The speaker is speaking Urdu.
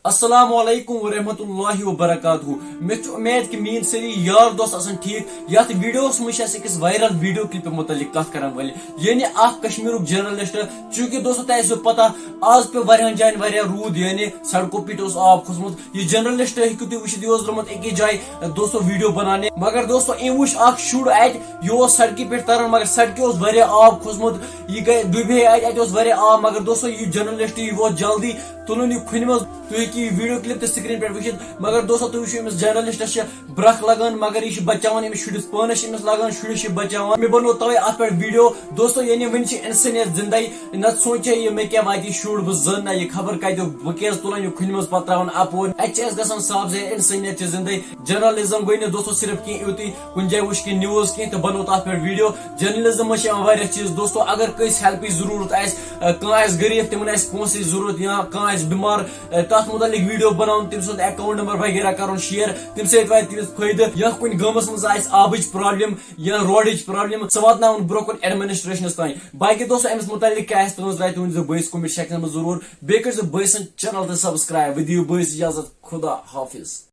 السلام علیکم ورحمۃ اللہ وبرکاتہ مے امید کہ مین سری یار دوست آسن ٹھیک یت ویڈیوس مجھ أکس وائرل ویڈیو کلپ متعلق کت کران ول یعنی اخ کشمیرک جرنلسٹ چونکہ دوستو تہ آسو پتہ آز پہ واریاہن جائن واریاہ روٗد یعنی سڑکو پیٹھ اوس آب کھوٚسمُت یہ جرنلسٹ ہیٚکِو تُہۍ وٕچھِتھ یہِ اوس درٛامُت أکِس جایہِ دوستو ویڈیو بنانے مگر دوستو أمۍ وٕچھ اکھ شُر اتہِ یہِ اوس سڑکہِ پٮ۪ٹھ تران مگر سڑکہِ اوس واریاہ آب کھوٚسمُت یہِ گٔے ڈُبے اتہِ اوس واریاہ آب مگر دوستو یہ جرنلسٹ یہ ووت جلدی تُلُن یہِ کھُنہِ منٛز تُہۍ ہیٚکِو یہ ویڈیو کلپ تہِ سکریٖن پٮ۪ٹھ وٕچھِتھ مگر دوستو تُہۍ وٕچھِو أمِس جرنلسٹس چھِ برکھ لگان مگر یہِ چھُ بچاوان أمِس شُرِس پانس چھِ أمِس لگان شُرِس چھِ بچاوان مےٚ بنوو توے اتھ پٮ۪ٹھ ویڈیو دوستو یعنی وٕنہِ چھِ انسٲنیت زندے نتہٕ سونچے یہِ مےٚ کیاہ واتہِ یہِ شُر بہٕ زن یہِ خبر کتیُک بہٕ کیازِ تُلان یہِ کھُنہِ منٛز پتہٕ تراوان اپور اتہِ چھِ اسہِ گژھان صاف زِ انسٲنیت چھِ زندے جرنلزم گوٚو نہٕ دوستو صرف کینٛہہ یُتُے کُنہِ جایہِ وٕچھ کینٛہہ نِوٕز کینٛہہ تہٕ بنوو تتھ پٮ۪ٹھ ویڈیو جرنلزم منٛز چھِ یِوان واریاہ چیٖز دوستو اگر کٲنٛسہِ ہیلپٕچ ضروٗرت آسہِ کانٛہہ آسہِ غریٖب تِمن آسہِ پونٛسٕچ ضروٗرت یا کانٛہہ آسہِ بیمار تتھ متعلق ویڈیو بناوُن تٔمۍ سُنٛد اکاونٹ نمبر وغیرہ کرُن شیر تمہِ سۭتۍ واتہِ تٔمِس فٲیدٕ یا کُنہِ گامس منٛز آسہِ آبٕچ پرابلم یا روڈٕچ پرابلم سُہ واتناوُن برونٛہہ کُن ایڈمنسٹریشنس تانۍ باقی دوستو امس متعلق کیاہ آسہِ تُہنٛز راے تُہۍ ؤنۍزیو بٲیِس کومنٹ سیکشنس منٛز ضروٗر بیٚیہِ کٔرۍزیو بٲیہِ سُنٛد چینل تہِ سبسکرایب بہٕ دِیِو بٲیِس اجازت خدا حافظ